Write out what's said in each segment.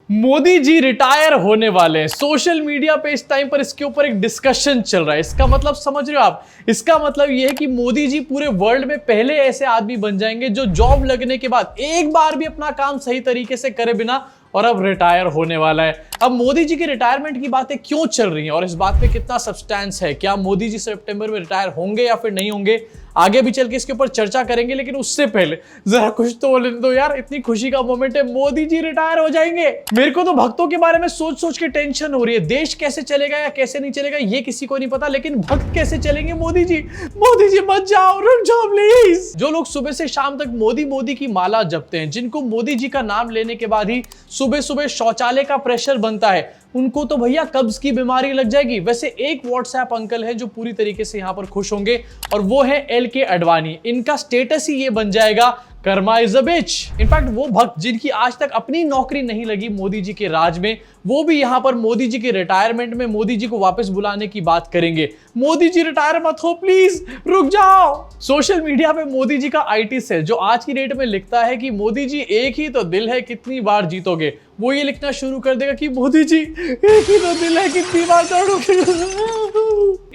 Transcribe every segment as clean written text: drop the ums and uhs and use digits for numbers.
Modi ji retire होने वाले हैं। सोशल मीडिया पे इस टाइम पर इसके ऊपर एक डिस्कशन चल रहा है। इसका मतलब समझ रहे हो आप? इसका मतलब यह है कि मोदी जी पूरे वर्ल्ड में पहले ऐसे आदमी बन जाएंगे जो जॉब लगने के बाद एक बार भी अपना काम सही तरीके से करे बिना और अब रिटायर होने वाला है। अब मोदी जी के रिटायरमेंट की बातें क्यों चल रही हैं और इस बात पे कितना सब्सटेंस है? क्या मोदी जी सितंबर में रिटायर होंगे या फिर नहीं होंगे? आगे भी चल के इसके ऊपर चर्चा करेंगे, लेकिन उससे पहले जरा कुछ तो बोलने दो यार। इतनी खुशी का मोमेंट है, मोदी जी रिटायर हो जाएंगे। मेरे को तो भक्तों के बारे में सोच सोच के टेंशन हो रही है। देश कैसे चलेगा या कैसे नहीं चलेगा ये किसी को नहीं पता, लेकिन भक्त कैसे चलेंगे? मोदी जी मत जाओ, रुक जाओ प्लीज। जो लोग सुबह से शाम तक मोदी मोदी की माला जपते हैं, जिनको मोदी जी का नाम लेने के बाद ही सुबह सुबह शौचालय का प्रेशर बनता है, उनको तो भैया कब्ज की बीमारी लग जाएगी। वैसे एक व्हाट्सएप अंकल है जो पूरी तरीके से यहां पर खुश होंगे और वो है LK अडवाणी। इनका स्टेटस ही ये बन जाएगा, karma is a bitch. In fact वो भक्त जिनकी आज तक अपनी नौकरी नहीं लगी मोदी जी के राज में, वो भी यहां पर मोदी जी के रिटायरमेंट में मोदी जी को वापस बुलाने की बात करेंगे। मोदी जी रिटायर मत हो प्लीज, रुक जाओ। सोशल मीडिया पे मोदी जी का IT सेल जो आज की डेट में लिखता है कि मोदी जी एक ही तो दिल है, कितनी बार जीतोगे, वो ये लिखना शुरू कर देगा कि मोदी जी एक ही तो दिल है, कितनी बार तोड़ोगे।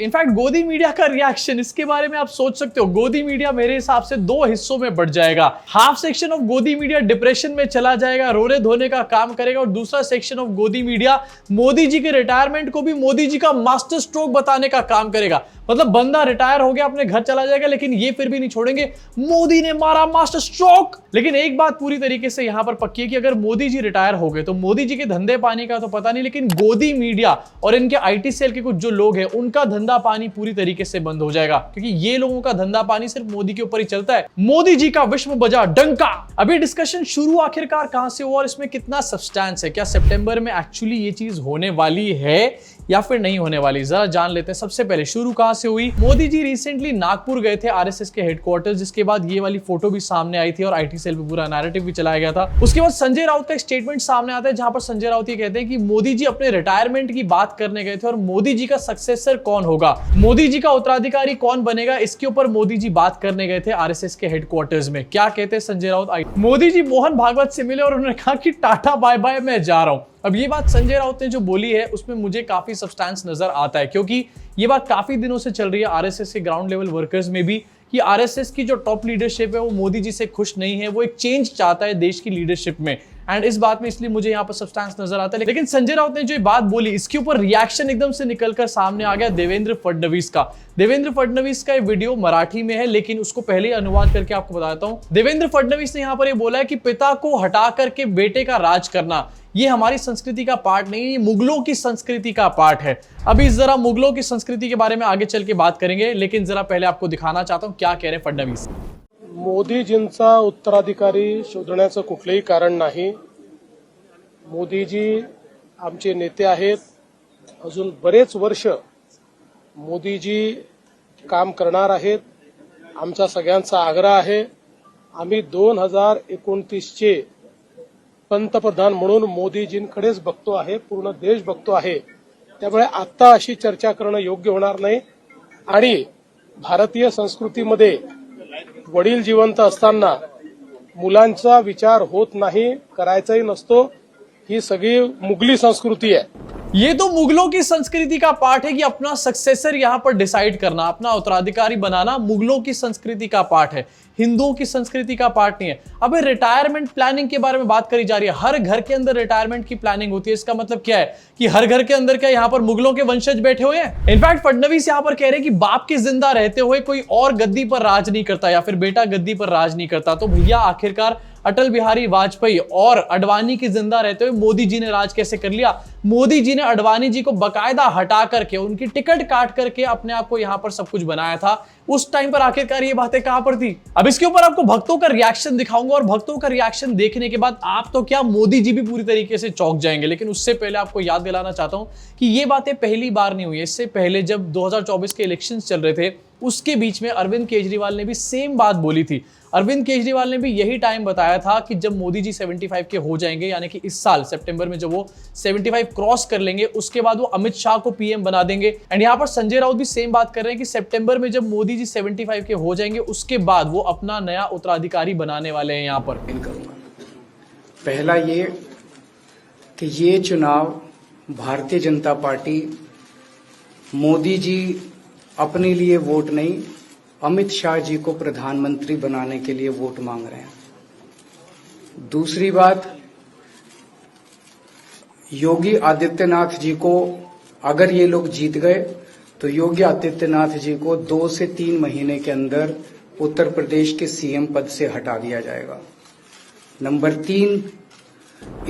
इनफैक्ट गोदी मीडिया का रिएक्शन, इसके बारे में आप सोच सकते हो। गोदी मीडिया मेरे हिसाब से 2 हिस्सों में बढ़ जाएगा। हाफ सेक्शन ऑफ गोदी मीडिया डिप्रेशन में चला जाएगा, रोने धोने का काम करेगा, और दूसरा सेक्शन ऑफ गोदी मीडिया मोदी जी के रिटायरमेंट को भी मोदी जी का मास्टर स्ट्रोक बताने का काम करेगा। मतलब बंदा रिटायर हो गया, अपने घर चला जाएगा, लेकिन ये फिर भी नहीं छोड़ेंगे, मोदी ने मारा मास्टर स्ट्रोक। लेकिन एक बात पूरी तरीके से यहां पर पक्की है कि अगर मोदी जी रिटायर हो गए तो मोदी जी के धंधे पानी का तो पता नहीं, लेकिन गोदी मीडिया और इनके IT सेल के कुछ जो लोग हैं उनका धंधा पानी पूरी तरीके से बंद हो जाएगा, क्योंकि ये लोगों का धंधा पानी सिर्फ मोदी के ऊपर ही चलता है। मोदी जी का विश्व बजा डंका। अभी डिस्कशन शुरू आखिरकार कहां से हुआ और इसमें कितना सब्सटेंस है? क्या सितंबर में एक्चुअली ये चीज होने वाली है या फिर नहीं होने वाली? जरा जान लेते हैं। सबसे पहले शुरू कहां से हुई? मोदी जी रिसेंटली नागपुर गए थे RSS के हेडक्वार्टर्स, जिसके बाद ये वाली फोटो भी सामने आई थी और IT सेल पे पूरा नैरेटिव भी चलाया गया था। उसके बाद संजय राउत का एक स्टेटमेंट सामने आता है, जहां पर संजय राउत ये कहते हैं कि मोदी जी अपने रिटायरमेंट की बात करने गए थे और मोदी जी का सक्सेसर कौन होगा, मोदी जी का उत्तराधिकारी कौन बनेगा, इसके ऊपर मोदी जी बात करने गए थे RSS के हेडक्वार्टर्स में। क्या कहते हैं संजय राउत? मोदी जी मोहन भागवत से मिले और उन्होंने कहा कि टाटा बाय बाय, मैं जा रहा हूं। अब ये बात संजय राउत ने जो बोली है उसमें मुझे काफी सब्सटेंस नजर आता है, क्योंकि ये बात काफी दिनों से चल रही है RSS के ग्राउंड लेवल वर्कर्स में भी कि RSS की जो टॉप लीडरशिप है वो मोदी जी से खुश नहीं है, वो एक चेंज चाहता है देश की लीडरशिप में। एंड इस बात में इसलिए मुझे यहाँ पर सब्सटेंस नजर आता है। लेकिन संजय राउत ने जो बात बोली, इसके ऊपर रिएक्शन एकदम से निकलकर सामने आ गया देवेंद्र फडणवीस का। देवेंद्र फडणवीस का वीडियो मराठी में है, लेकिन उसको पहले अनुवाद करके आपको बताता हूं। देवेंद्र फडणवीस ने यहाँ पर बोला है कि पिता को हटा करके बेटे का राज करना ये हमारी संस्कृति का पार्ट नहीं है, ये मुगलों की संस्कृति का पार्ट है। अभी जरा मुगलों की संस्कृति के बारे में आगे चल के बात करेंगे, लेकिन जरा पहले आपको दिखाना चाहता हूं क्या कह रहे फडणवीस। मोदीजींचा उत्तराधिकारी शोधण्याचं कुठलेही कारण नाही। मोदीजी आमचे नेते आहेत, अजून बरेच वर्ष मोदीजी काम करणार आहेत। आमचा सगळ्यांचा आग्रह आहे, आम्ही 2029 चे पंतप्रधान म्हणून मोदीजींकडेच बघतो आहे, पूर्ण देश बघतो आहे। त्यामुळे आता अशी चर्चा करणं योग्य होणार नाही। आणि भारतीय संस्कृतीमध्ये वडील जिवंत असताना मुलांचा विचार होत नाही, करायचाही नसतो। ही सगळी मुगली संस्कृती है। ये तो मुगलों की संस्कृति का पार्ट है कि अपना सक्सेसर यहां पर डिसाइड करना, अपना उत्तराधिकारी बनाना मुगलों की संस्कृति का पार्ट है, हिंदुओं की संस्कृति का पार्ट नहीं है। अब रिटायरमेंट प्लानिंग के बारे में बात करी जा रही है। हर घर के अंदर रिटायरमेंट की प्लानिंग होती है। इसका मतलब क्या है कि हर घर के अंदर क्या यहां पर मुगलों के वंशज बैठे हुए हैं? इनफैक्ट फडणवीस यहां पर कह रहे हैं कि बाप के जिंदा रहते हुए कोई और गद्दी पर राज नहीं करता या फिर बेटा गद्दी पर राज नहीं करता। तो भैया आखिरकार अटल बिहारी वाजपेयी और अडवाणी की जिंदा रहते हुए मोदी जी ने राज कैसे कर लिया? मोदी जी ने अडवाणी जी को बकायदा हटा करके, उनकी टिकट काट करके अपने आप को यहां पर सब कुछ बनाया था। उस टाइम पर आखिरकार ये बातें कहां पर थी? अब इसके ऊपर आपको भक्तों का रिएक्शन दिखाऊंगा, और भक्तों का रिएक्शन देखने के बाद आप तो क्या मोदी जी भी पूरी तरीके से चौंक जाएंगे। लेकिन उससे पहले आपको याद दिलाना चाहता हूं कि ये बातें पहली बार नहीं हुई। इससे पहले जब 2024 के इलेक्शन चल रहे थे, उसके बीच में अरविंद केजरीवाल ने भी सेम बात बोली थी। अरविंद केजरीवाल ने भी यही टाइम बताया था कि जब मोदी जी 75 के हो जाएंगे, यानी कि इस साल सितंबर में जब वो 75 क्रॉस कर लेंगे, उसके बाद वो अमित शाह को PM बना देंगे। एंड यहाँ पर संजय राउत भी सेम बात कर रहे हैं कि सितंबर में जब मोदी जी 75 के हो जाएंगे, उसके बाद वो अपना नया उत्तराधिकारी बनाने वाले हैं। यहाँ पर पहला ये कि ये चुनाव भारतीय जनता पार्टी मोदी जी अपने लिए वोट नहीं, अमित शाह जी को प्रधानमंत्री बनाने के लिए वोट मांग रहे हैं। दूसरी बात, योगी आदित्यनाथ जी को अगर ये लोग जीत गए तो योगी आदित्यनाथ जी को 2 से 3 महीने के अंदर उत्तर प्रदेश के सीएम पद से हटा दिया जाएगा। नंबर 3,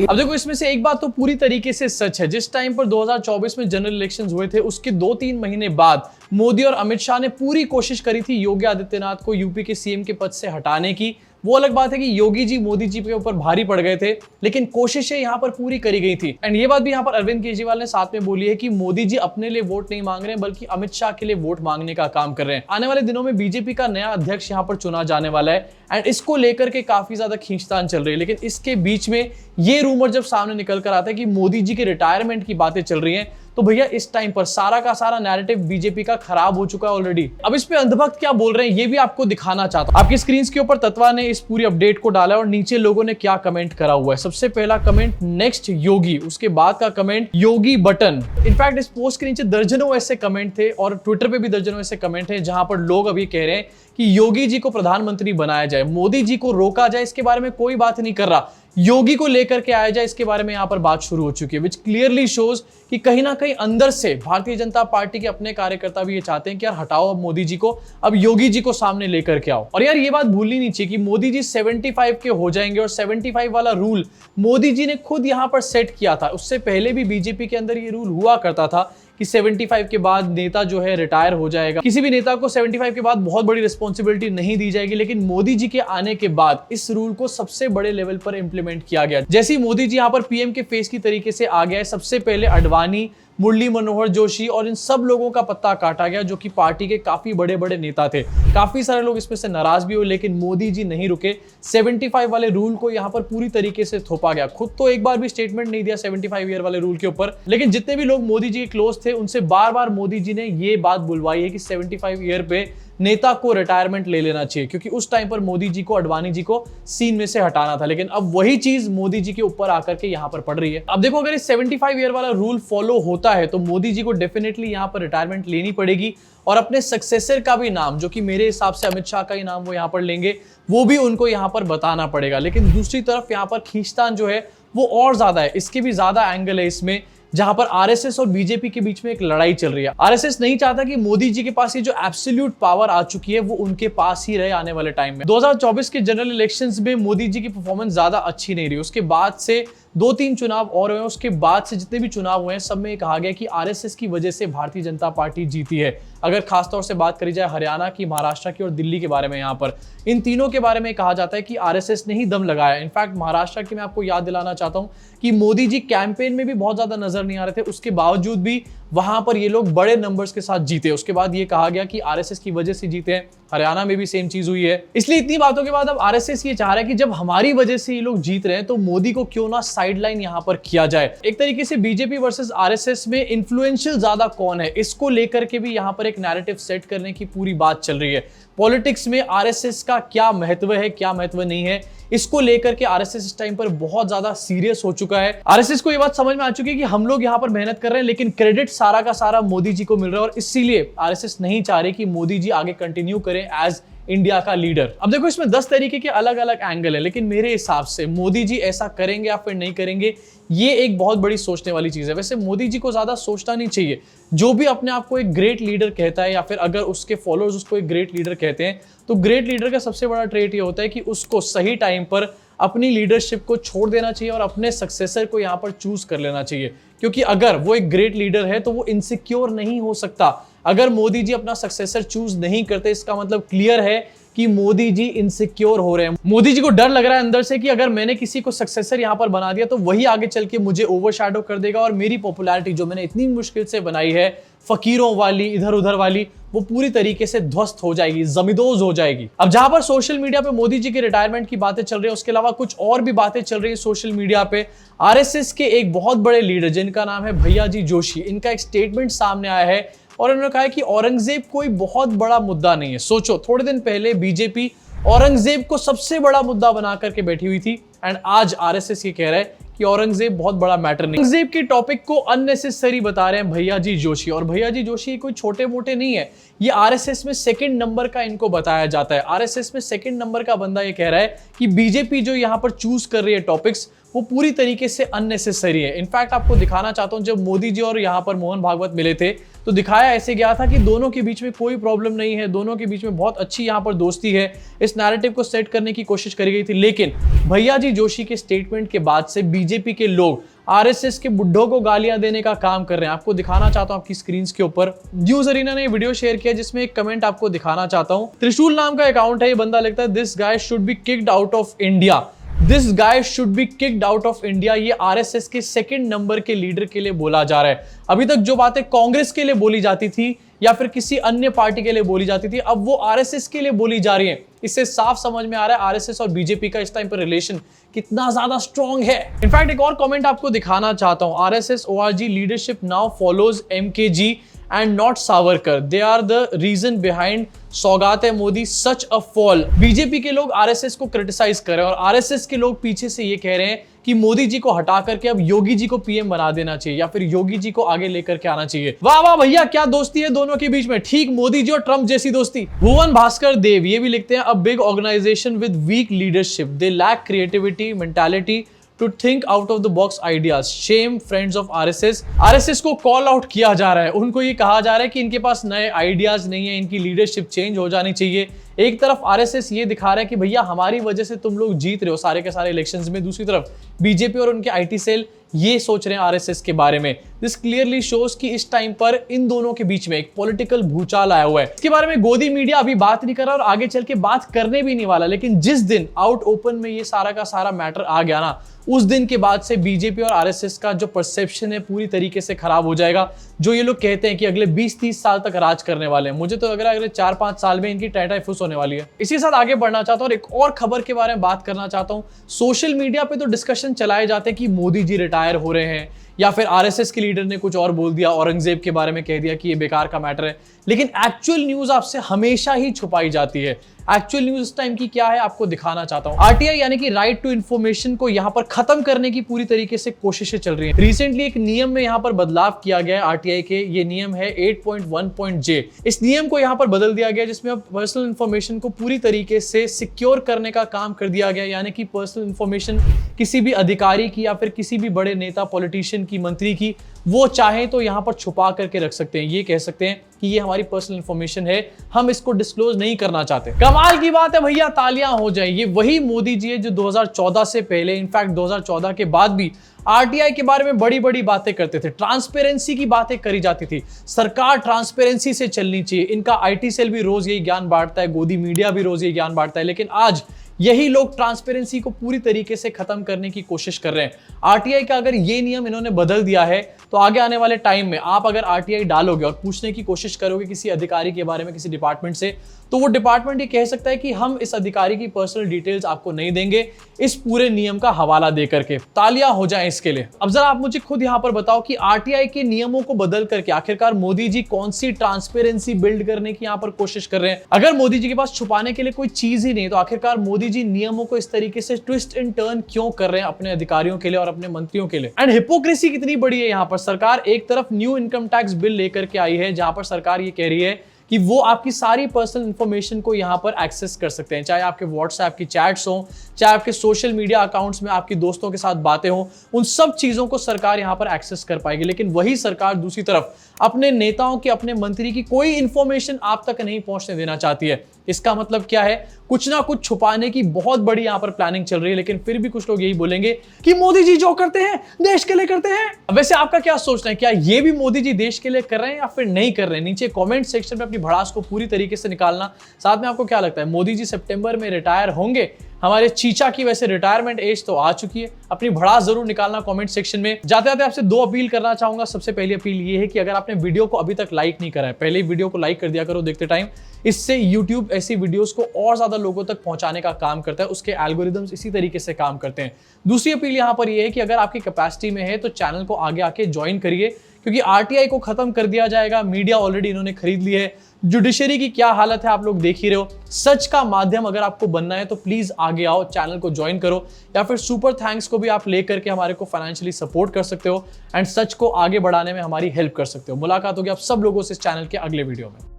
अब देखो इसमें से एक बात तो पूरी तरीके से सच है। जिस टाइम पर 2024 में जनरल इलेक्शंस हुए थे उसके 2-3 महीने बाद मोदी और अमित शाह ने पूरी कोशिश करी थी योगी आदित्यनाथ को यूपी के सीएम के पद से हटाने की। वो अलग बात है कि योगी जी मोदी जी के ऊपर भारी पड़ गए थे, लेकिन कोशिशें यहाँ पर पूरी करी गई थी। एंड ये बात भी यहाँ पर अरविंद केजरीवाल ने साथ में बोली है कि मोदी जी अपने लिए वोट नहीं मांग रहे हैं बल्कि अमित शाह के लिए वोट मांगने का काम कर रहे हैं। आने वाले दिनों में बीजेपी का नया अध्यक्ष यहाँ पर चुना जाने वाला है एंड इसको लेकर के काफी ज्यादा खींचतान चल रही है। लेकिन इसके बीच में ये रूमर जब सामने निकल कर आता है कि मोदी जी के रिटायरमेंट की बातें चल रही हैं, तो भैया इस टाइम पर सारा का सारा नैरेटिव बीजेपी का खराब हो चुका है ऑलरेडी। अब इस पे अंधभक्त क्या बोल रहे हैं ये भी आपको दिखाना चाहता हूं। आपकी स्क्रीन के ऊपर तत्वा ने इस पूरी अपडेट को डाला और नीचे लोगों ने क्या कमेंट करा हुआ है। सबसे पहला कमेंट नेक्स्ट योगी, उसके बाद का कमेंट योगी बटन। इनफैक्ट इस पोस्ट के नीचे दर्जनों ऐसे कमेंट थे और ट्विटर पे भी दर्जनों ऐसे कमेंट है जहां पर लोग अभी कह रहे हैं कि योगी जी को प्रधानमंत्री बनाया जाए, मोदी जी को रोका जाए, इसके बारे में कोई बात नहीं कर रहा, योगी को लेकर के आया जाए, इसके बारे में यहां पर बात शुरू हो चुकी है। विच क्लियरली शोज कि कहीं ना कहीं अंदर से भारतीय जनता पार्टी के अपने कार्यकर्ता भी ये चाहते हैं कि यार हटाओ अब मोदी जी को, अब योगी जी को सामने लेकर के आओ। और यार ये बात भूलनी नहीं चाहिए कि मोदी जी 75 के हो जाएंगे और 75 वाला रूल मोदी जी ने खुद यहां पर सेट किया था। उससे पहले भी बीजेपी के अंदर ये रूल हुआ करता था कि 75 के बाद नेता जो है रिटायर हो जाएगा। किसी भी नेता को 75 के बाद बहुत बड़ी रिस्पॉन्सिबिलिटी नहीं दी जाएगी, लेकिन मोदी जी के आने के बाद इस रूल को सबसे बड़े लेवल पर इंप्लीमेंट किया गया। जैसे ही मोदी जी यहाँ पर पीएम के फेस की तरीके से आ गया है, सबसे पहले अडवाणी, मुरली मनोहर जोशी और इन सब लोगों का पत्ता काटा गया जो कि पार्टी के काफी बड़े बड़े नेता थे। काफी सारे लोग इसमें से नाराज भी हुए, लेकिन मोदी जी नहीं रुके। 75 वाले रूल को यहाँ पर पूरी तरीके से थोपा गया। खुद तो एक बार भी स्टेटमेंट नहीं दिया 75 ईयर वाले रूल के ऊपर, लेकिन जितने भी लोग मोदी जी के क्लोज थे उनसे बार बार मोदी जी ने ये बात बुलवाई है कि 75 ईयर पे नेता को रिटायरमेंट ले लेना चाहिए, क्योंकि उस टाइम पर मोदी जी को, अडवाणी जी को सीन में से हटाना था। लेकिन अब वही चीज मोदी जी के ऊपर आकर के यहां पर पड़ रही है। अब देखो अगर इस 75 ईयर वाला रूल फॉलो होता है तो मोदी जी को डेफिनेटली यहां पर रिटायरमेंट लेनी पड़ेगी और अपने सक्सेसर का भी नाम, जो कि मेरे हिसाब से अमित शाह का ही नाम वो यहां पर लेंगे, वो भी उनको यहां पर बताना पड़ेगा। लेकिन दूसरी तरफ यहां पर खींचतान जो है वो और ज्यादा है, इसके भी ज्यादा एंगल है इसमें, जहां पर आरएसएस और बीजेपी के बीच में एक लड़ाई चल रही है। आरएसएस नहीं चाहता कि मोदी जी के पास ये जो एब्सोल्यूट पावर आ चुकी है वो उनके पास ही रहे आने वाले टाइम में। 2024 के जनरल इलेक्शंस में मोदी जी की परफॉर्मेंस ज्यादा अच्छी नहीं रही। उसके बाद से 2-3 चुनाव और हुए, उसके बाद से जितने भी चुनाव हुए हैं सब में कहा गया कि आरएसएस की वजह से भारतीय जनता पार्टी जीती है। अगर खासतौर से बात करी जाए हरियाणा की, महाराष्ट्र की और दिल्ली के बारे में, यहाँ पर इन तीनों के बारे में कहा जाता है कि आरएसएस ने ही दम लगाया। इनफैक्ट महाराष्ट्र की मैं आपको याद दिलाना चाहता हूं कि मोदी जी कैंपेन में भी बहुत ज्यादा नजर नहीं आ रहे थे, उसके बावजूद भी वहां पर ये लोग बड़े नंबर्स के साथ जीते। उसके बाद ये कहा गया कि आरएसएस की वजह से जीते हैं। हरियाणा में भी सेम चीज हुई है। इसलिए इतनी बातों के बाद अब आरएसएस ये चाह रहा है कि जब हमारी वजह से ये लोग जीत रहे हैं तो मोदी को क्यों ना साइडलाइन यहां पर किया जाए। एक तरीके से बीजेपी वर्सेस आरएसएस में इन्फ्लुएंशियल ज्यादा कौन है, इसको लेकर के भी यहां पर एक नैरेटिव सेट करने की पूरी बात चल रही है। पॉलिटिक्स में आरएसएस का क्या महत्व है, क्या महत्व नहीं है, इसको लेकर के आरएसएस इस टाइम पर बहुत ज्यादा सीरियस हो चुका है। आरएसएस को यह बात समझ में आ चुकी है कि हम लोग यहां पर मेहनत कर रहे हैं, लेकिन क्रेडिट सारा का सारा मोदी जी को मिल रहा है और इसीलिए आरएसएस नहीं चाह रही कि मोदी जी आगे कंटिन्यू करें एज इंडिया का लीडर। अब देखो इसमें 10 तरीके के अलग अलग एंगल है, लेकिन मेरे हिसाब से मोदी जी ऐसा करेंगे या फिर नहीं करेंगे ये एक बहुत बड़ी सोचने वाली चीज है। वैसे मोदी जी को ज्यादा सोचना नहीं चाहिए। जो भी अपने आप को एक ग्रेट लीडर कहता है या फिर अगर उसके फॉलोअर्स उसको एक ग्रेट लीडर कहते हैं, तो ग्रेट लीडर का सबसे बड़ा ट्रेट ये होता है कि उसको सही टाइम पर अपनी लीडरशिप को छोड़ देना चाहिए और अपने सक्सेसर को यहां पर चूज कर लेना चाहिए। क्योंकि अगर वो एक ग्रेट लीडर है तो वो इनसिक्योर नहीं हो सकता। अगर मोदी जी अपना सक्सेसर चूज नहीं करते, इसका मतलब क्लियर है कि मोदी जी इनसिक्योर हो रहे हैं। मोदी जी को डर लग रहा है अंदर से कि अगर मैंने किसी को सक्सेसर यहां पर बना दिया तो वही आगे चल के मुझे ओवरशैडो कर देगा और मेरी पॉपुलैरिटी जो मैंने इतनी मुश्किल से बनाई है, फकीरों वाली, इधर उधर वाली, वो पूरी तरीके से ध्वस्त हो जाएगी, जमींदोज हो जाएगी। अब जहां पर सोशल मीडिया पे मोदी जी के रिटायरमेंट की बातें चल रही है, उसके अलावा कुछ और भी बातें चल रही है सोशल मीडिया पे। आरएसएस के एक बहुत बड़े लीडर जिनका नाम है भैया जी जोशी, इनका एक स्टेटमेंट सामने आया है और उन्होंने कहा है कि औरंगजेब कोई बहुत बड़ा मुद्दा नहीं है। सोचो, थोड़े दिन पहले बीजेपी औरंगजेब को सबसे बड़ा मुद्दा बना करके बैठी हुई थी एंड आज आरएसएस ये कह रहा है कि औरंगजेब बहुत बड़ा मैटर नहीं। औरंगजेब के टॉपिक को अननेसेसरी बता रहे हैं भैया जी जोशी, और भैया जी जोशी कोई छोटे मोटे नहीं है, ये आरएसएस में सेकंड नंबर का इनको बताया जाता है। आरएसएस में सेकंड नंबर का बंदा ये कह रहा है कि बीजेपी जो यहां पर चूज कर रही है टॉपिक्स, वो पूरी तरीके से अननेसेसरी है। इनफैक्ट आपको दिखाना चाहता हूं, जब मोदी जी और यहां पर मोहन भागवत मिले थे तो दिखाया ऐसे गया था कि दोनों के बीच में कोई प्रॉब्लम नहीं है, दोनों के बीच में बहुत अच्छी यहां पर दोस्ती है। इस नैरेटिव को सेट करने की कोशिश करी गई थी, लेकिन भैया जी जोशी के स्टेटमेंट के बाद से बीजेपी के लोग आरएसएस के बुड्ढों को गालियां देने का काम कर रहे हैं। आपको दिखाना चाहता हूं आपकी स्क्रीन के ऊपर, न्यूज अरीना ने वीडियो शेयर किया जिसमें एक कमेंट आपको दिखाना चाहता हूं। त्रिशूल नाम का अकाउंट है, ये बंदा लिखता है this guy should be kicked out of India, this guy should be kicked out of India. ये आरएसएस के सेकंड नंबर के लीडर के लिए बोला जा रहा है। अभी तक जो बातें कांग्रेस के लिए बोली जाती थी या फिर किसी अन्य पार्टी के लिए बोली जाती थी, अब वो आरएसएस के लिए बोली जा रही है। इससे साफ समझ में आ रहा है आरएसएस और बीजेपी का इस टाइम पर रिलेशन कितना ज्यादा स्ट्रांग है। इनफैक्ट एक और कमेंट आपको दिखाना चाहता हूं, RSS org leadership now follows MKG and not Savarkar. They are the reason behind सौगात है मोदी सच अ फॉल। बीजेपी के लोग आरएसएस को क्रिटिसाइज कर रहे हैं और आरएसएस के लोग पीछे से ये कह रहे हैं कि मोदी जी को हटा करके अब योगी जी को पीएम बना देना चाहिए या फिर योगी जी को आगे लेकर के आना चाहिए। वाह वाह भैया, क्या दोस्ती है दोनों के बीच में, ठीक मोदी जी और ट्रंप जैसी दोस्ती। भुवन भास्कर देव ये भी लिखते हैं, a big organisation with weak leadership, they lack creativity mentality to think out of the box ideas, shame friends of RSS. RSS को कॉल आउट किया जा रहा है, उनको ये कहा जा रहा है कि इनके पास नए आइडियाज नहीं है, इनकी लीडरशिप चेंज हो जानी चाहिए। एक तरफ आरएसएस ये दिखा रहा है कि भैया हमारी वजह से तुम लोग जीत रहे हो सारे के सारे इलेक्शंस में, दूसरी तरफ बीजेपी और उनके आईटी सेल ये सोच रहे हैं आरएसएस के बारे में। दिस क्लियरली शोज कि इस टाइम पर इन दोनों के बीच में एक पॉलिटिकल भूचाल आया हुआ है। इसके बारे में गोदी मीडिया अभी बात नहीं कर रहा और आगे चल के बात करने भी नहीं वाला, लेकिन जिस दिन आउट ओपन में ये सारा का सारा मैटर आ गया ना, उस दिन के बाद से बीजेपी और आरएसएस का जो परसेप्शन है पूरी तरीके से खराब हो जाएगा। जो ये लोग कहते हैं कि अगले 20-30 साल तक राज करने वाले हैं, मुझे तो लग रहा है अगले 4-5 साल में इनकी टाटा फुस होने वाली है। इसी के साथ आगे बढ़ना चाहता हूं और एक और खबर के बारे में बात करना चाहता हूं। सोशल मीडिया पे तो डिस्कशन चलाए जाते हैं कि मोदी जी रिटायर हो रहे हैं या फिर आरएसएस के लीडर ने कुछ और बोल दिया, औरंगजेब के बारे में कह दिया कि ये बेकार का मैटर है, लेकिन एक्चुअल न्यूज आपसे हमेशा ही छुपाई जाती है। एक्चुअल न्यूज इस टाइम की क्या है आपको दिखाना चाहता हूं। आरटीआई यानी कि राइट टू इंफॉर्मेशन को यहां पर खत्म करने की पूरी तरीके से कोशिशें चल रही हैं। रिसेंटली एक नियम में यहां पर बदलाव किया गया है आरटीआई के, ये नियम है 8.1.j। इस नियम को यहां पर बदल दिया गया जिसमें अब पर्सनल इंफॉर्मेशन को पूरी तरीके से सिक्योर करने का काम कर दिया गया, यानी कि पर्सनल इंफॉर्मेशन किसी भी अधिकारी की या फिर किसी भी बड़े नेता पॉलिटिशियन की, मंत्री की, वो चाहे तो यहां पर छुपा करके रख सकते हैं। ये कह सकते हैं कि ये हमारी पर्सनल इंफॉर्मेशन है, हम इसको डिस्क्लोज नहीं करना चाहते। कमाल की बात है भैया, तालियां हो जाए। ये वही मोदी जी है जो 2014 से पहले, इनफैक्ट 2014 के बाद भी आरटीआई के बारे में बड़ी बड़ी बातें करते थे, ट्रांसपेरेंसी की बातें करी जाती थी, सरकार ट्रांसपेरेंसी से चलनी चाहिए। इनका आईटी सेल भी रोज यही ज्ञान बांटता है, गोदी मीडिया भी रोज यही ज्ञान बांटता है, लेकिन आज यही लोग ट्रांसपेरेंसी को पूरी तरीके से खत्म करने की कोशिश कर रहे हैं। आरटीआई का अगर ये नियम इन्होंने बदल दिया है तो आगे आने वाले टाइम में आप अगर आरटीआई डालोगे और पूछने की कोशिश करोगे किसी अधिकारी के बारे में, किसी डिपार्टमेंट से, तो वो डिपार्टमेंट ये कह सकता है कि हम इस अधिकारी की पर्सनल डिटेल्स आपको नहीं देंगे इस पूरे नियम का हवाला दे करके। तालियां हो जाएं इसके लिए। अब जरा आप मुझे खुद यहां पर बताओ कि आरटीआई के नियमों को बदल करके आखिरकार मोदी जी कौन सी ट्रांसपेरेंसी बिल्ड करने की यहां पर कोशिश कर रहे हैं। अगर मोदी जी के पास छुपाने के लिए कोई चीज ही नहीं तो आखिरकार मोदी जी नियमों को इस तरीके से ट्विस्ट एंड टर्न क्यों कर रहे हैं अपने अधिकारियों के लिए और अपने मंत्रियों के लिए। एंड हिपोक्रेसी कितनी बड़ी है यहाँ पर। सरकार एक तरफ न्यू इनकम टैक्स बिल लेकर के आई है जहां पर सरकार ये कह रही है कि वो आपकी सारी पर्सनल इंफॉर्मेशन को यहां पर एक्सेस कर सकते हैं, चाहे आपके व्हाट्सएप की चैट्स हो, चाहे आपके सोशल मीडिया अकाउंट्स में आपकी दोस्तों के साथ बातें हो, उन सब चीजों को सरकार यहां पर एक्सेस कर पाएगी। लेकिन वही सरकार दूसरी तरफ अपने नेताओं की, अपने मंत्री की कोई इंफॉर्मेशन आप तक नहीं पहुंचने देना चाहती है। इसका मतलब क्या है, कुछ ना कुछ छुपाने की बहुत बड़ी यहां पर प्लानिंग चल रही है। लेकिन फिर भी कुछ लोग यही बोलेंगे कि मोदी जी जो करते हैं देश के लिए करते हैं। वैसे आपका क्या सोचना है, क्या ये भी मोदी जी देश के लिए कर रहे हैं या फिर नहीं कर रहे हैं? नीचे कमेंट सेक्शन में अपनी भड़ास को पूरी तरीके से निकालना। साथ में आपको क्या लगता है, मोदी जी सितंबर में रिटायर होंगे? हमारे चीचा की वैसे रिटायरमेंट एज तो आ चुकी है। अपनी भड़ास जरूर निकालना कमेंट सेक्शन में। जाते जाते आपसे दो अपील करना चाहूंगा। सबसे पहली अपील ये है कि अगर आपने वीडियो को अभी तक लाइक नहीं करा है, पहले ही वीडियो को लाइक कर दिया करो देखते टाइम। इससे YouTube ऐसी वीडियोस को और ज्यादा लोगों तक पहुंचाने का काम करता है, उसके एल्गोरिदम्स इसी तरीके से काम करते हैं। दूसरी अपील यहां पर यह है कि अगर आपकी कैपेसिटी में है तो चैनल को आगे आके ज्वाइन करिए, क्योंकि आरटीआई को खत्म कर दिया जाएगा, मीडिया ऑलरेडी इन्होंने खरीद ली है, जुडिशरी की क्या हालत है आप लोग देख ही रहे हो। सच का माध्यम अगर आपको बनना है तो प्लीज आगे आओ, चैनल को ज्वाइन करो, या फिर सुपर थैंक्स को भी आप लेकर के हमारे को फाइनेंशियली सपोर्ट कर सकते हो एंड सच को आगे बढ़ाने में हमारी हेल्प कर सकते हो। मुलाकात होगी आप सब लोगों से इस चैनल के अगले वीडियो में।